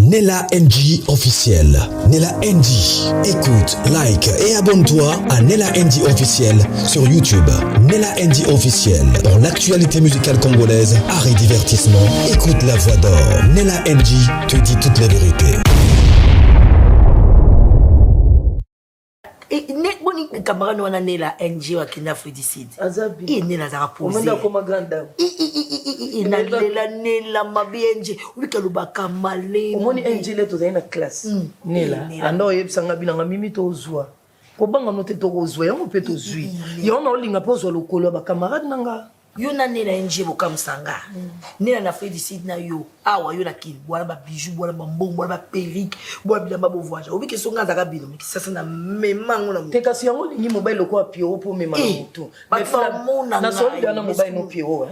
Nella NG officiel. Nella NG. Écoute, like et abonne-toi à Nella NG officiel sur YouTube. Nella NG officiel. Pour l'actualité musicale congolaise, art et divertissement, écoute la voix d'or. Nella NG te dit toute la vérité. Camarade wana nela NG wa kina Fredicide. Azabi. Nela za rapose. Omanda koma grande dame. Nela mabi NG. Wika lubaka malé. Omoni NG le tozali na classe. Nela. Ando yebisanga binanga mimi tozwa. Kobanga note tozwa yango pe tozwi. Yo na olinga po zo lokolo ba camarade nanga. Yo na nela NG boka msanga. Nela na Fredicide na yo. Awa yo na kin. Bwana ba bijou, bwana ba mbongo, bwana ba perruque, bwana bilamba bo voyage. Obi ke songa zaka bino. Sasa na memango na. Te kasi yango lingi mobile lokwa Pierrot po mema moto. Mais na soli na mobile no Pierrot.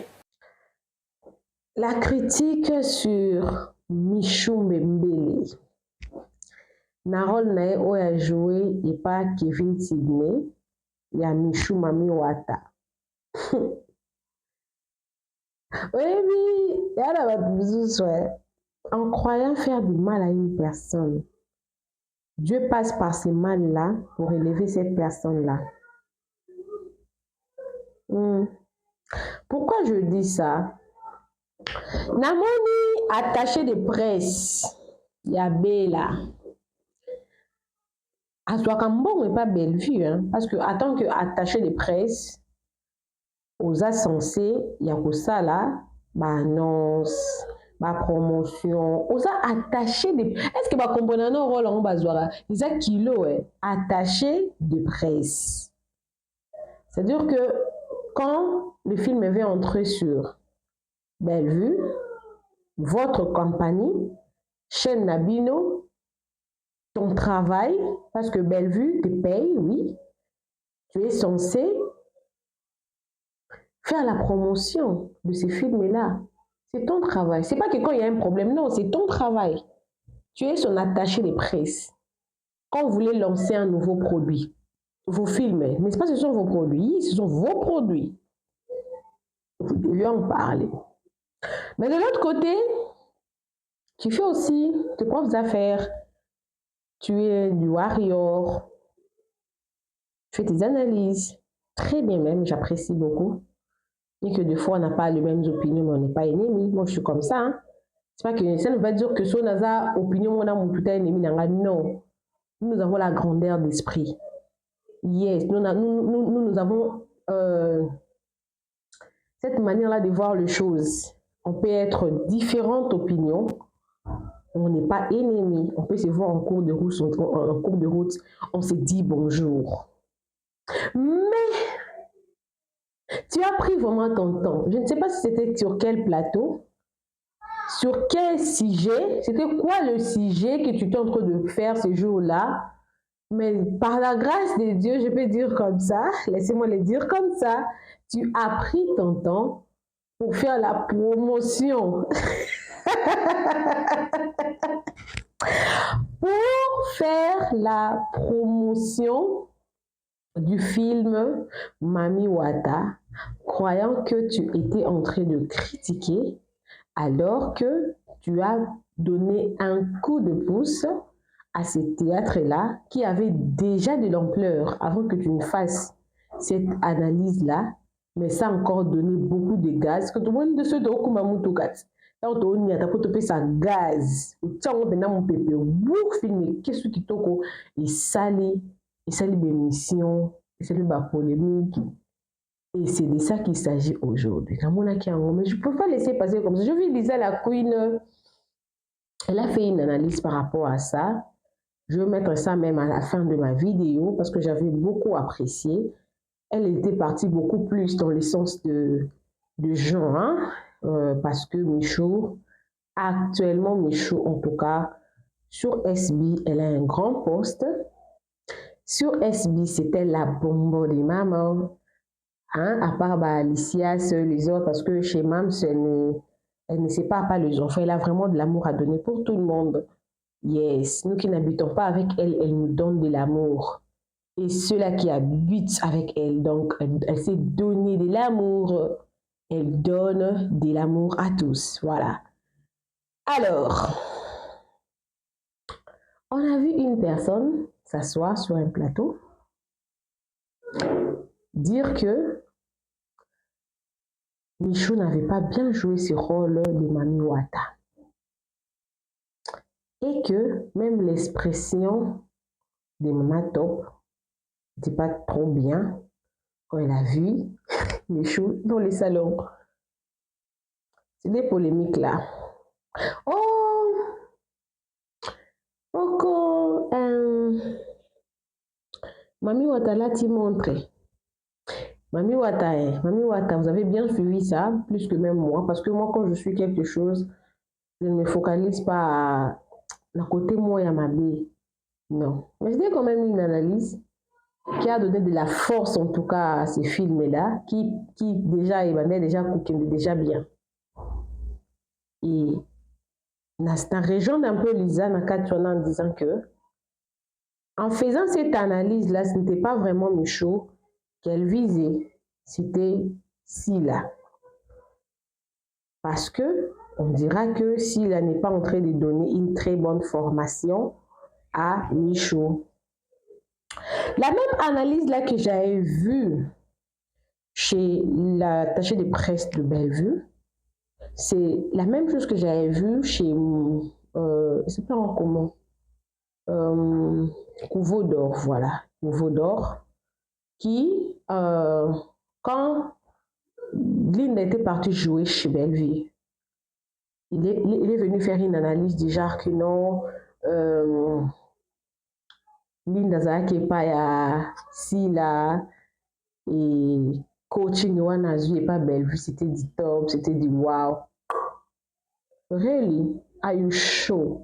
La critique sur Michou Mbembele. Narol nae o a joué et pas Kevin Sidney. Il y a Michou Mami Wata. Oui, en croyant faire du mal à une personne, Dieu passe par ces mal-là pour élever cette personne-là. Pourquoi je dis ça? Namoni attaché de presse, Yabela. Aswakambo n'est pas Bellevue, hein, parce que en tant qu'attaché de presse, aux censés, il y a ça là, ma annonce, ma promotion, aux attaché de. Est-ce que ma comprenant un rôle en basoira? Ils ont kilo attaché de presse. C'est-à-dire que quand le film avait entré sur Bellevue, votre compagnie, chaîne Nabino, ton travail, parce que Bellevue te paye, oui, tu es censé faire la promotion de ces films-là. C'est ton travail. C'est pas que quand il y a un problème, non, c'est ton travail. Tu es son attaché de presse. Quand vous voulez lancer un nouveau produit, vous filmez, mais c'est pas que ce sont vos produits, ce sont vos produits. Vous devez en parler. Mais de l'autre côté, tu fais aussi tes propres affaires. Tu es du warrior. Tu fais tes analyses. Très bien même, j'apprécie beaucoup. Et que des fois on n'a pas les mêmes opinions, mais on n'est pas ennemis. Moi je suis comme ça. Hein. C'est pas que ça ne veut pas dire que si on a ça opinion, on a mon putain ennemi. Non. Nous avons la grandeur d'esprit. Yes, nous avons cette manière-là de voir les choses. On peut être différentes opinions. On n'est pas ennemis. On peut se voir en cours de route. On se dit bonjour. Mais tu as pris vraiment ton temps. Je ne sais pas si c'était sur quel plateau, sur quel sujet, c'était quoi le sujet que tu étais en train de faire ce jour-là. Mais par la grâce de Dieu, je peux dire comme ça, laissez-moi le dire comme ça, tu as pris ton temps pour faire la promotion. Pour faire la promotion du film Mami Wata, croyant que tu étais en train de critiquer alors que tu as donné un coup de pouce à ce théâtre-là qui avait déjà de l'ampleur avant que tu ne fasses cette analyse-là, mais ça a encore donné beaucoup de gaz. Que tout le monde de ce tant on y a tapé ça gaz. Tant on a mon pépé, beaucoup filmé, qu'est-ce qui toko et salé l'émission, et salé ma polémique. Et c'est de ça qu'il s'agit aujourd'hui. Mais je ne peux pas laisser passer comme ça. Je vais Lisa la Queen. Elle a fait une analyse par rapport à ça. Je vais mettre ça même à la fin de ma vidéo parce que j'avais beaucoup apprécié. Elle était partie beaucoup plus dans le sens de genre. Hein? Parce que Michou, actuellement Michou en tout cas, sur SB, elle a un grand poste. Sur SB, c'était la bombe des mamans. Hein? À part Alicia, les autres, parce que chez Mams, elle ne sépare pas les enfants. Elle a vraiment de l'amour à donner pour tout le monde. Yes, nous qui n'habitons pas avec elle, elle nous donne de l'amour. Et ceux-là qui habitent avec elle, donc elle sait donner de l'amour. Elle donne de l'amour à tous. Voilà. Alors, personne s'asseoir sur un plateau, dire que Michou n'avait pas bien joué ce rôle de Mami Wata. Et que même l'expression de Maman Top n'était pas trop bien quand elle a vu Michou dans les salons. C'est des polémiques là. Oh, Oko, Mami Wata là t'y montre. Mami Wata, vous avez bien suivi ça, plus que même moi, parce que moi quand je suis quelque chose, je ne me focalise pas à côté moi et à ma bille. Non. Mais c'était quand même une analyse qui a donné de la force en tout cas à ces films-là, qui déjà émanait déjà bien. Et ça rejoint un peu Lisa Nakatouana en disant que en faisant cette analyse-là, ce n'était pas vraiment Michou qu'elle visait, c'était Sila. Parce que on dira que Sila n'est pas en train de donner une très bonne formation à Michou. La même analyse là que j'avais vue chez l'attaché de presse de Bellevue, c'est la même chose que j'avais vue chez c'est pas en comment Couveau d'Or, voilà, Couveau d'Or, qui quand Linda était partie jouer chez Bellevue, il est venu faire une analyse du genre que non, Linda Zaki pas ya Sila et coaching wana zui pas Bellevue, c'était du top, c'était du wow. Really, are you sure?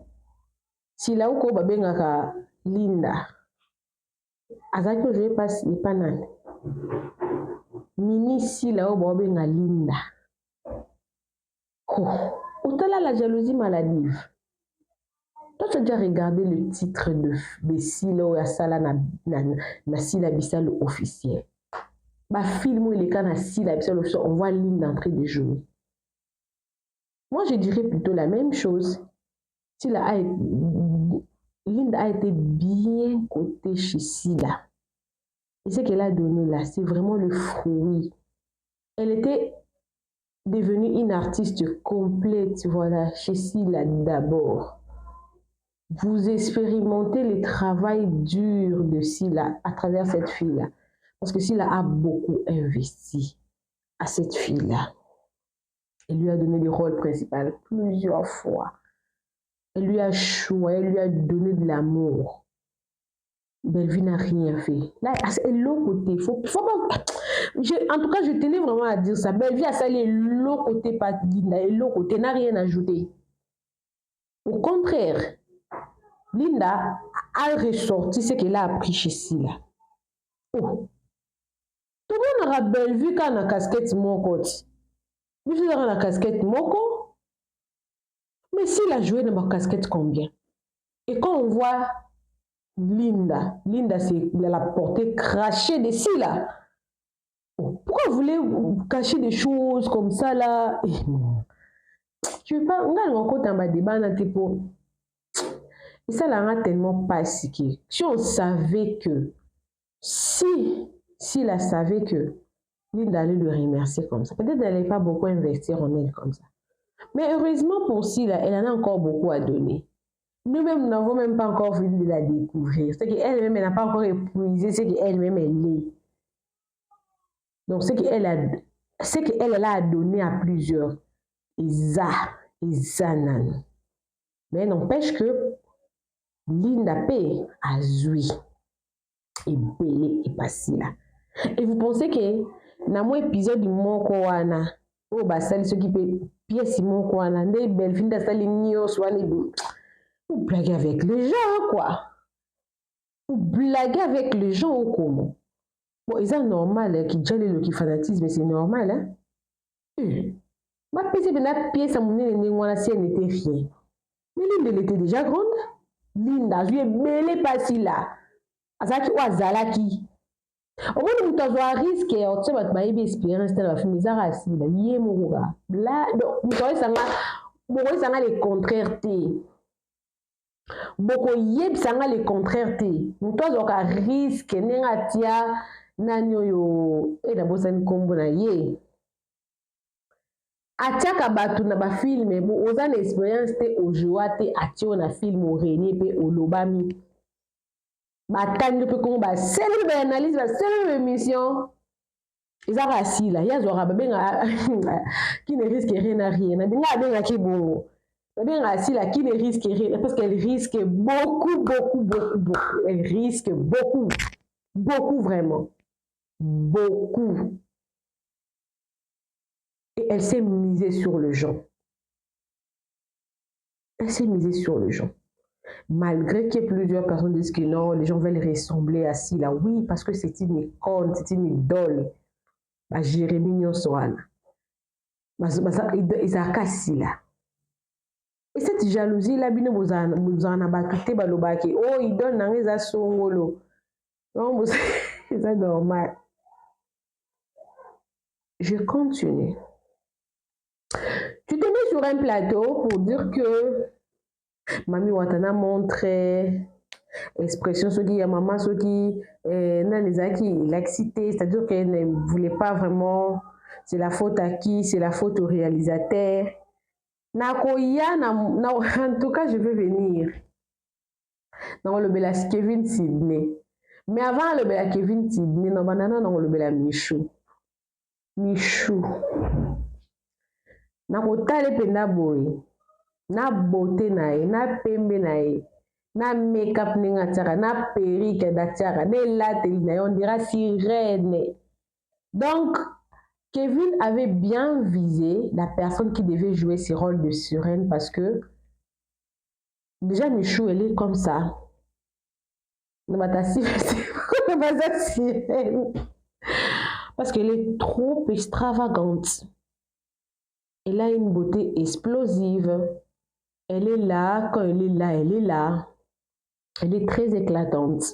Sila uko babengaka Linda azaki ojoué pas nani mini Sila uko babenga Linda. Oh, otala la jalousie maladive. Toi, tu as déjà regardé le titre de Sila ou Asala na Sila Bissal officiel. Bah, film où il est quand na Sila Bissal officiel, on voit Linda en train de jouer. Moi, je dirais plutôt la même chose. Linda a été bien cotée chez Sila. Et ce qu'elle a donné là, c'est vraiment le fruit. Elle était devenue une artiste complète, voilà, chez Sila d'abord. Vous expérimentez le travail dur de Sila à travers cette fille-là. Parce que Sila a beaucoup investi à cette fille-là. Elle lui a donné le rôle principal plusieurs fois. Elle lui a choisi, elle lui a donné de l'amour. Bellevue n'a rien fait. Là, c'est l'autre côté. Faut pas... en tout cas, je tenais vraiment à dire ça. Bellevue a salé l'autre côté, pas Linda, et l'autre côté n'a rien ajouté. Au contraire, Linda a ressorti ce qu'elle a appris chez Sila. Oh. Tout le monde a Bellevue quand on a casquette moko. Lui, il a la casquette moko. Mais Sila a joué dans ma casquette combien? Et quand on voit Linda, c'est la portée crachée de Sila. Oh. Pourquoi vous voulez cacher des choses comme ça là? Je ne veux pas. On a encore un débat dans tes pots. Et ça l'a tellement pas siqué. Si on savait que, si la savait que Linda allait le remercier comme ça, peut-être qu'elle n'allait pas beaucoup investir en elle comme ça. Mais heureusement pour Sila, elle en a encore beaucoup à donner. Nous-mêmes, nous n'avons même pas encore fini de la découvrir. C'est qu'elle-même, elle n'a pas encore épuisé ce qu'elle-même, elle est. Donc, ce qu'elle a à donner à plusieurs, Izanan. Mais n'empêche que Linda P a Zui et Belé et Passila. Et vous pensez que dans mon épisode du Moko Wana, oh basali ce qui peut pièce Moko Wana, des belles filles d'Astali Nios Wani, vous blaguez avec les gens quoi. Vous blaguez avec les gens ou comment? Bon, c'est normal qui gèle le qui fanatisme, c'est normal hein. Ma pièce à mon nez, si elle n'était rien. Mais Linda, elle était déjà grande. Linda, je lui ai belé Passila. Azaki ou Azalaki. Au moins, nous avons un risque, tu sais, tu as une expérience dans la famille, ça a assis, là, il y a mon gars. Là, nous avons les contraires. boko yeb sanga le contraire te muto azoka risque nenga tia nani oyo na bosani kombo na ye atiaka bato na bafilme oza na expérience te ojoa te atio na filme orenie mpe olobami batandi mpe kongo baselemi baanalyse baselemi baémission eza kasila ye azwaka babenga qui ne risque rien à rien nabinga abengaki bongo babenga asila qui ne risque rien parce qu'elle risque beaucoup elle risque beaucoup vraiment beaucoup et elle s'est misée sur le gens malgré que plusieurs personnes disent que non les gens veulent ressembler à Sila oui parce que c'est une icône c'est une idole Jérémie Nyonsoana ezaka Sila et cette jalousie là bino bozana bakite balobaki oh idole nanga eza songolo non c'est normal je continue tu te mets sur un plateau pour dire que Mami Watana montre expression ce qui est maman ce qui laxité, c'est-à-dire qu'elle ne voulait pas vraiment, c'est la faute à qui, c'est la faute au réalisateur. En tout cas, je vais venir dans le bel Kevin Sidney. Mais avant le bel Kevin Sidney, dans le bel Michou. Na kotale penda boy. Na beauté nae, na pembe nae, na make-up ninga tiara, na perruque da tiara, na latte nae, on dira sirène. Donc, Kevin avait bien visé la personne qui devait jouer ce rôle de sirène parce que déjà Michou, elle est comme ça. Parce qu'elle est trop extravagante. Elle a une beauté explosive. Elle est là, quand elle est là, elle est là. Elle est très éclatante.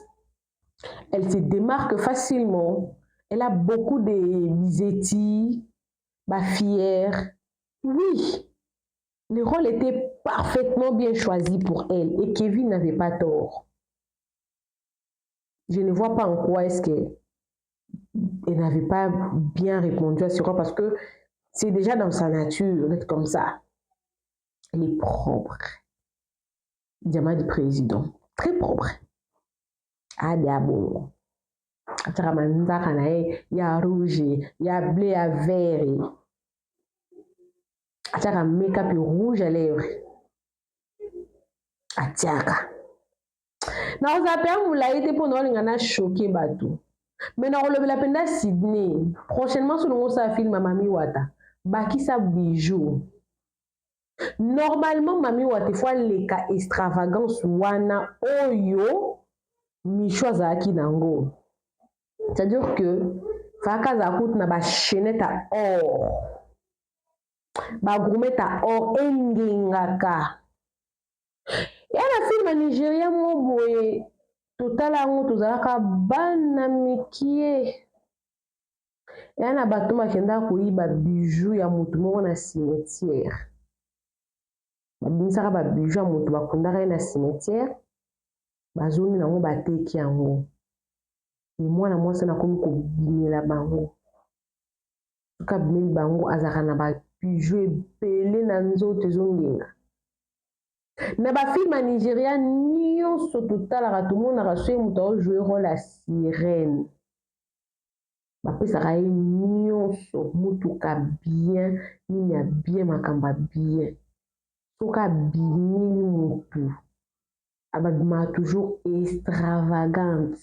Elle se démarque facilement. Elle a beaucoup de bisetti, fière. Oui, le rôle était parfaitement bien choisi pour elle et Kevin n'avait pas tort. Je ne vois pas en quoi est-ce qu'elle n'avait pas bien répondu à ce rôle parce que c'est déjà dans sa nature d'être comme ça. Elle est propre. Diamant du président. Très propre. Ah, diable. Il y a rouge, il y a bleu, il y a vert. Il y a un make-up rouge à lèvres. Atiaka. Na ozape mula été pour nous ngana choqué batou. Mais na relevé la peine Sydney. Prochainement sur le sa film Mami Wata. Baki sa bijou. Normalement Mami Wata fois les cas extravagance wana oyo michwa zaki nango. C'est-à-dire que faka za kout na ba chaînette à or. Ba gourmet à or engengaka. Ya na film Nigeria mo boye totala ngo tozalaka bana mikie. Ya na bato makenda koyiba bijou ya mutu moko na cimetière. Babimisaka ba bijou ya mutu bakundaka na cimetière. Bazongi nango bateki yango. Et moi na mwasi na komi kobimela bango. Soka bimeli bango azaka na ba bijou ebele na nzoto ezongenga. Na ba film à Nigeria nyonso totalaka tomonaka so ye moto aojouer rôle ya sirène. Bapesaka ye nyonso motuka bien nini ya bien makambo ya bien. Soki abimeli motu abimaka toujours extravagante.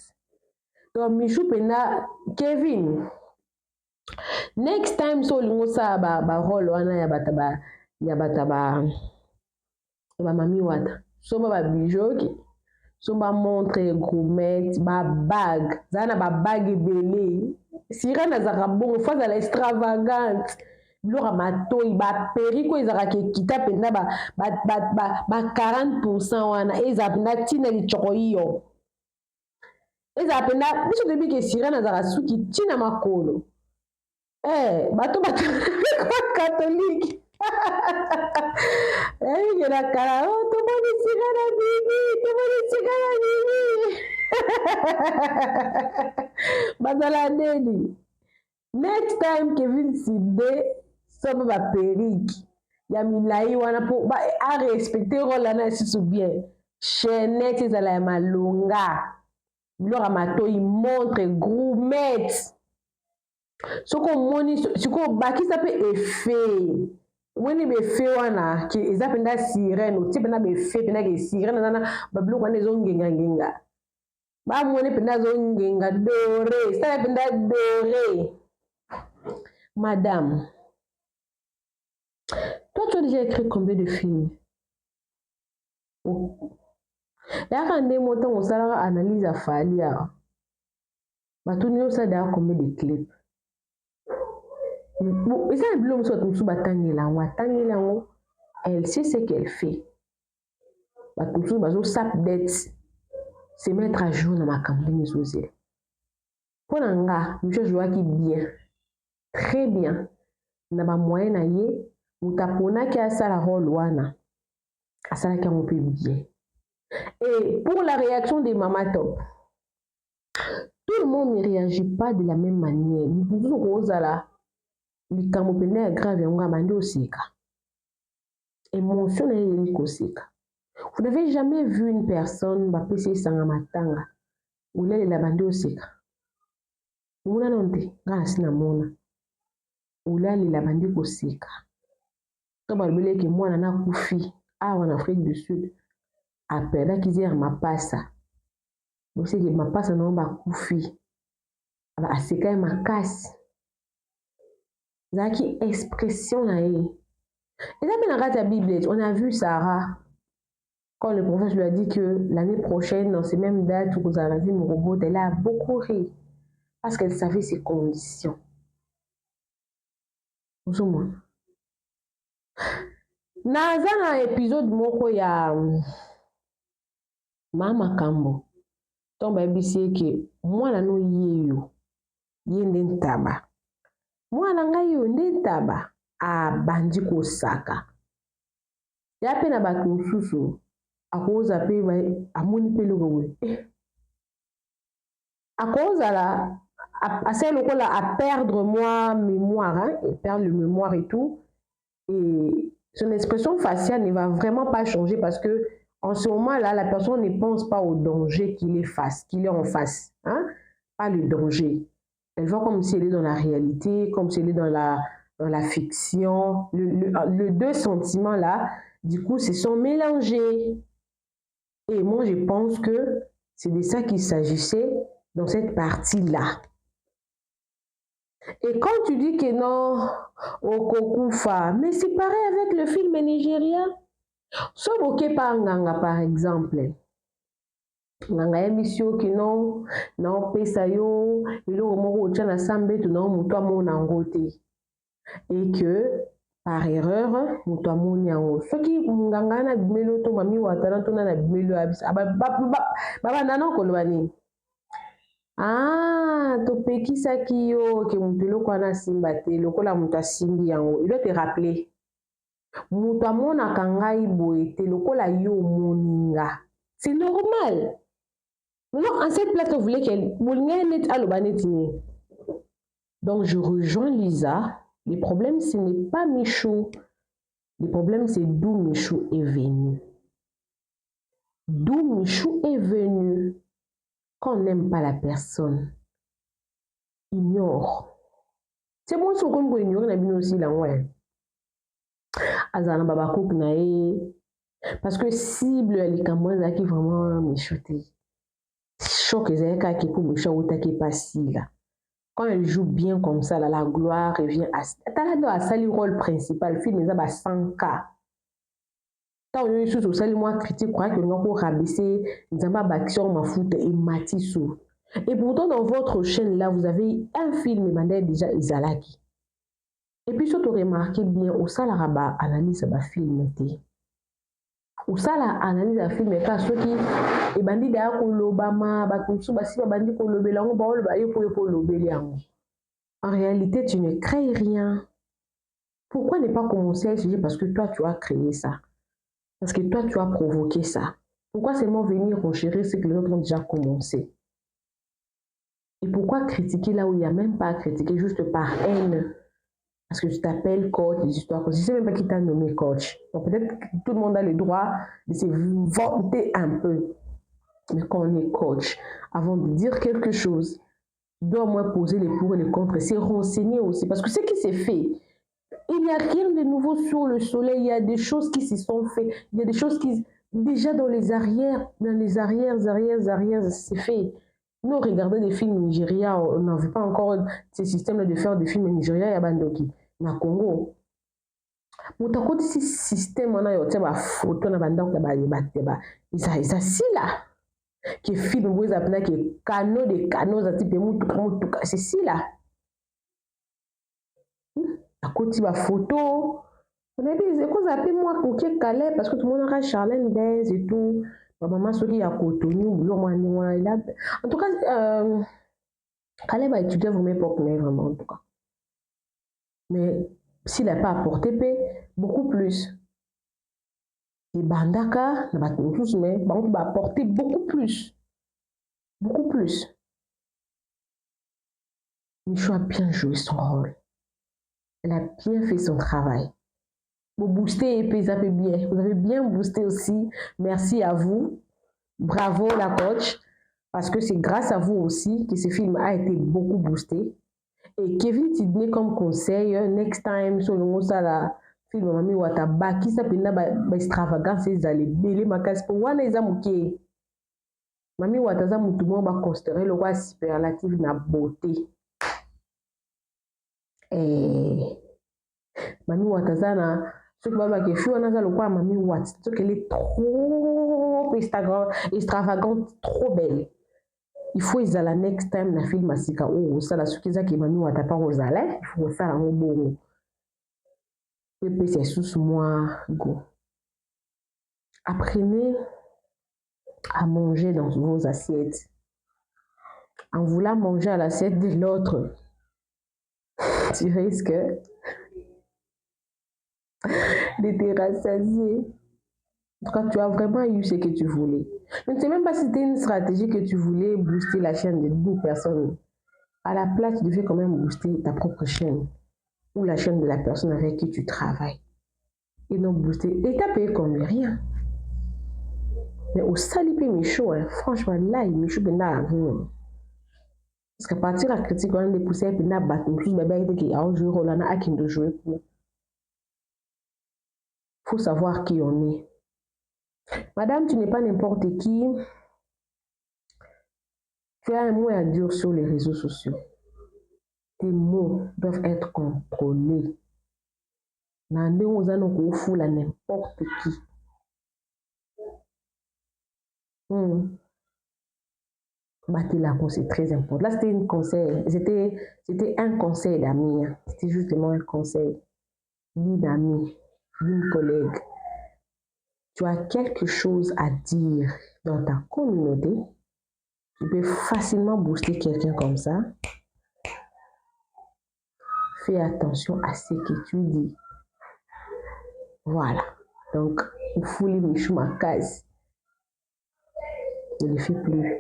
Donc Michou pena Kevin next time so olingo sa ba rôle wana ya bataba Mami Wata. So ba bijou ki so ba montre gourmet ba bag zana ba bag ebele sirène azaka bongo fois à l'extravagante biloko matoi ba periko ezaka ke kita penda ba 40% wana eza penda tina lichoko iyo eza penda biso debi ke sirène azaka suki tina makolo bato catholique Il y a la cara, oh, tout le monde est Bazala Neni. Next time Kevin Sidé, ça va perrique. Il y a Milaï, on a respecté Rolana si c'est bien. Chenette, ils allaient malonga. Leur amato, il montre gourmet. Ce qu'on moni, ce qu'on baki ça peut effet. Woni be fe wana ki izapenda sirene uti penda be fe penda ke sirene nana bablu kwane zo ngenga ba mwone penda zo ngenga dore ça penda dore. Madame, toi tu as déjà écrit combien de films? Ya quand des montants on sala analyse à falia batuni ça d'ailleurs combien de clips? Et ça, elle sait ce qu'elle fait. Se mettre à jour dans ma campagne sociale. Pour l'anga, je vois qui bien, très bien. N'a pas moyen d'aller, ou tapona qui a ça la rôle wana, à ça qui a un peu bien. Et pour la réaction des mamas top, tout le monde ne réagit pas de la même manière. Nous rose là. Likambo pene ya grave yango amandi osika. Émotion na yeli kosika. Vous n'avez jamais vu une personne bapesi sanga matanga ulele la bandi osika. Muna nonte ngana sina mona. Ulale la bandi kosika. To balbele ke mwana na kufi awa en Afrique du Sud. Apela kizera mapasa. Vous savez que mapasa na ba kufi. Aba asika makasi. Zaki expression là et ça dans la Bible on a vu Sarah quand le prophète lui a dit que l'année prochaine dans ces mêmes dates où vous avez vu mon robot elle a beaucoup ri parce qu'elle savait ses conditions. Bonjour. Dans un épisode moko ya Mama Kambo tombe abisi que moi la no yeyo yende ntaba mwana ngai yo nde ntaba abandi kosaka ya pe na bato mosusu akoza pe amoni pe lokowe akozala assez lokola à perdre moi mémoire hein, et perdre le mémoire et tout et son expression faciale ne va vraiment pas changer parce que en ce moment là la personne ne pense pas au danger qu'il est en face hein, pas le danger. Elle voit comme si elle est dans la réalité, comme si elle est dans la fiction. Les deux sentiments-là, du coup, se sont mélangés. Et moi, je pense que c'est de ça qu'il s'agissait dans cette partie-là. Et quand tu dis que non, Okokufa, mais c'est pareil avec le film nigérien. Soboke Panganga, par exemple. Nganga émission qui non pesa yo ilo moko tchana sambe tu non muto amona ngote et que par erreur muto amoni yango soki nganga na bimelo to mami watana to na bimelo abisa baba nana kolwani ah to pekisaki yo ke muto loko na simba te lokola muto asimbi yango il doit te rappeler muto amona kangai boye te lokola yo moninga c'est normal. Non, en cette place, vous voulez qu'elle... Donc, je rejoins Lisa. Le problème, ce n'est pas Michou. Le problème, c'est d'où Michou est venu. D'où Michou est venu. Quand on n'aime pas la personne, ignore. C'est bon, si on peut ignorer, on a aussi la ouais. Azana Babakouk nae. Parce que cible, elle est comme moi, qui est vraiment michotée. Choc qui est là. Quand elle joue bien comme ça, là, la gloire revient à... T'as là à le rôle principal, le film est à 100K. T'as eu sous ça, moi critique, crois que nous avons rabaissé, nous avons bâti ma foot et Matissou. Et pourtant, dans votre chaîne là, vous avez un film, déjà Izalaki. Et puis, surtout, remarquez bien, au Salaraba, analyse ma film. Ou ça la analyse à film ka soki e bandi da ko lobama ba kunsu basi ba bandi ko lobela ngo ba lo ba yo pour lobeli yango. En réalité, tu ne crées rien. Pourquoi ne pas commencer à essayer parce que toi, tu as créé ça? Parce que toi, tu as provoqué ça. Pourquoi seulement venir renchérir ce que les autres ont déjà commencé? Et pourquoi critiquer là où il n'y a même pas à critiquer, juste par haine? Parce que tu t'appelles coach, des histoires comme ça. Je ne sais même pas qui t'a nommé coach. Donc peut-être que tout le monde a le droit de se vanter un peu. Mais quand on est coach, avant de dire quelque chose, tu dois au moins poser les pour et les contre et se renseigner aussi. Parce que ce qui s'est fait, il n'y a rien de nouveau sur le soleil. Il y a des choses qui se sont faites. Il y a des choses qui, déjà dans les arrières, c'est fait. Nous, regardons des films nigériens, on n'en veut pas encore ces systèmes de faire des films nigériens, il y a Bandoki, na Congo. Mais tu as ce système, on a eu des photos, ça si là, qui film, vous appelez qui canaux des canaux, c'est si là. À côté de la photo, on a dit, c'est quoi ça appelle moi, Kouké Calais, parce que tout le monde a Charlène Benz et tout. Ma maman, ceux qui a Cotonou, en tout cas, Calais va étudier vraiment pour vraiment, en tout cas. Mais s'il n'a pas apporté paix, beaucoup plus. Et Bandaka, mais on va apporter beaucoup plus. Beaucoup plus. Michou a bien joué son rôle. Elle a bien fait son travail. Vous boostez et ça fait bien. Vous avez bien boosté aussi. Merci à vous. Bravo la coach. Parce que c'est grâce à vous aussi que ce film a été beaucoup boosté. Et Kevin Tidney comme conseil, next time, sur le mot ça la film Mami Wata Baki, ça peut être extravagance, ils allaient belé ma casse pour wana ils amuke. Mami Wata za mutu mo ba considérer le roi superlatif na beauté. Et Mami Wata za na ce que baba ke fou na za le roi Mami Wata, ce qu'elle est trop extravagante, trop belle. Il faut ils la next time na film asika oh ça la sukiza ki Mami Wata pas Rosalé, il faut faire un bon. Pépé c'est sous moi go. Apprenez à manger dans vos assiettes. En voulant manger à l'assiette de l'autre, tu risques de te rassasier. En tout cas, tu as vraiment eu ce que tu voulais. Je ne sais même pas si c'était une stratégie que tu voulais booster la chaîne de 2 personnes. À la place, tu devais quand même booster ta propre chaîne ou la chaîne de la personne avec qui tu travailles. Et non booster. Et tu as payé comme rien. Mais au salipé Michou, franchement, là, il Michou benda avant. Parce qu'à partir de la critique, on a des poussées, puis on a battu, plus bébé qui a un jour, on a à qui de jouer pour. Il faut savoir qui on est. Madame, tu n'es pas n'importe qui. Tu as un mot à dire sur les réseaux sociaux. Tes mots doivent être contrôlés. Nandé, on a nos fous là n'importe qui. C'est très important. Là, c'était un conseil. C'était un conseil d'amis. C'était justement un conseil d'une amie, d'une collègue. Tu as quelque chose à dire dans ta communauté. Tu peux facilement booster quelqu'un comme ça. Fais attention à ce que tu dis. Voilà. Donc, il faut les Michou ma case. Ne le fais plus.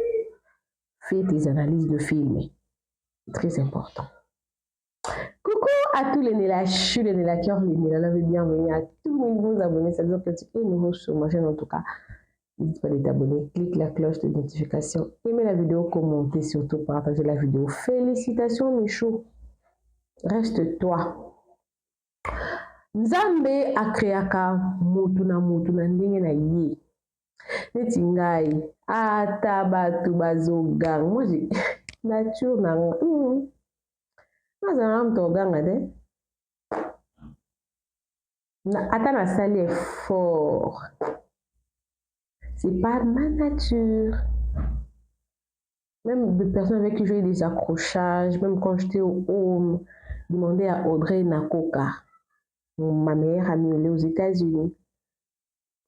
Fais tes analyses de films. C'est très important. Coucou à tous les Nélachus, les Nélakiors, les Nélalavés, bienvenue à tous mes nouveaux abonnés. C'est-à-dire que tu es nouveau sur ma chaîne en tout cas. N'hésite pas à t'abonner, clique la cloche de notification, aimez la vidéo, commentez, surtout partagez la vidéo. Félicitations Michou. Reste-toi. Nzambe akreaka motu na ndenge na ye. Neti ngai ata batu bazogang. Moi j'ai nature na nazana mtoganga de. Ata nasali effort. C'est pas ma nature. Même des personnes avec qui j'ai eu des accrochages, même quand j'étais au home, demander à Audrey Nakoka, ma meilleure amie aux États-Unis.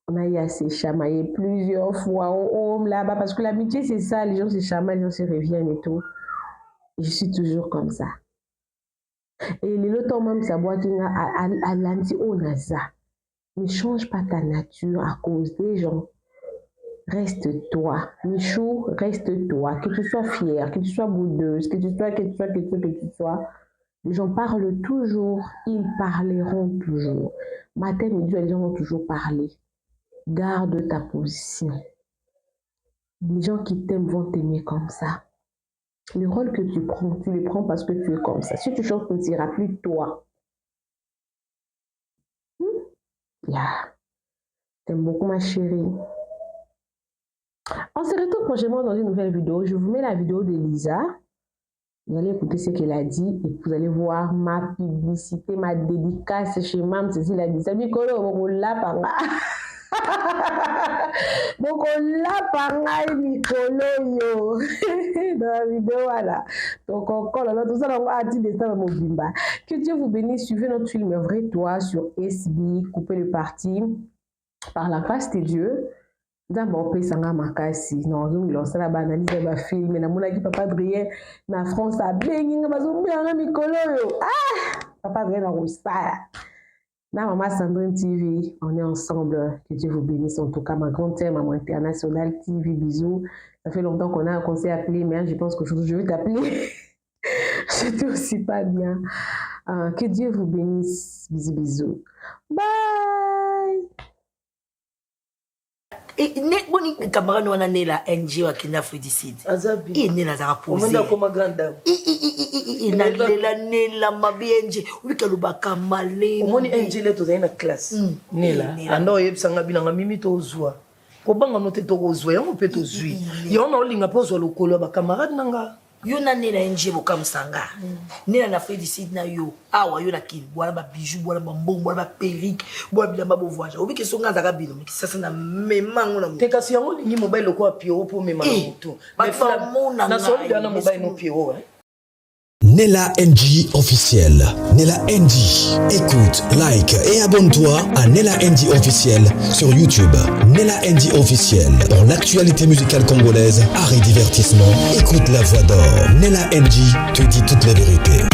On a eu à se chamailler plusieurs fois au home là-bas parce que l'amitié c'est ça, les gens se chamaillent, les gens se reviennent et tout. Et je suis toujours comme ça. Et le temps même, ça boit qui a lundi on a ça. Ne change pas ta nature à cause des gens. Reste toi. Michou, reste toi. Que tu sois fière, que tu sois boudeuse, que tu sois. Les gens parlent toujours, ils parleront toujours. Matin, midi, les gens vont toujours parler. Garde ta position. Les gens qui t'aiment vont t'aimer comme ça. Le rôle que tu prends, tu le prends parce que tu es comme ça. Si tu changes, tu ne seras plus toi. T'aimes beaucoup ma chérie. On se retrouve prochainement dans une nouvelle vidéo. Je vous mets la vidéo de Lisa. Vous allez écouter ce qu'elle a dit et vous allez voir ma publicité, ma dédicace chez Mme Cécile a dit. Ça dit que on l'a pas. Donc on l'a pas Nicolo yo dans la vidéo voilà. Donc encore là tout ça on va dire des ça Mobimba. Que Dieu vous bénisse. Suivez notre film Vrai Toi sur SB. Coupez le parti par la grâce de Dieu. D'abord, on ça makasi. Non, on lance la analyse de film. Mais la qui papa Adrien na France a bien papa Adrien na Rosa. Na maman Sandrine TV, on est ensemble. Que Dieu vous bénisse. En tout cas, ma grande sœur, maman internationale TV, bisous. Ça fait longtemps qu'on s'est appelé, mais je pense que je vais t'appeler. Je te aussi pas bien. Que Dieu vous bénisse. Bisous, bisous. Bye. Et boni camarade wana nela NG wa kina Fredicide. Azabi. Et nela za poser. Omanda comme grande dame. Na nela mabi NG. Ubika lubaka malé. Omoni NG le to na classe. Nela. Ando yebsanga binanga mimi to zwa. Ko banga note to zwa yango pe to zwi. Yo na olinga po zo lokolo ba camarade nanga. Yo na nela NG boka msanga. Nela na Fredicide na yo. Awa yo na kili. Bwana ba bijou, bwana ba mbongo, bwana ba perruque, bwana bilamba bo voyage. Ubike songa za kabilo. Sasa na memango na. Te kasi yango lingi mobile ko apio po mema na moto. Na so bi na mobile no pio Nella NG officiel. Nella NG. Écoute, like et abonne-toi à Nella NG officiel sur YouTube. Nella NG officiel. Pour l'actualité musicale congolaise, art et divertissement, écoute la voix d'or. Nella NG te dit toutes les vérités.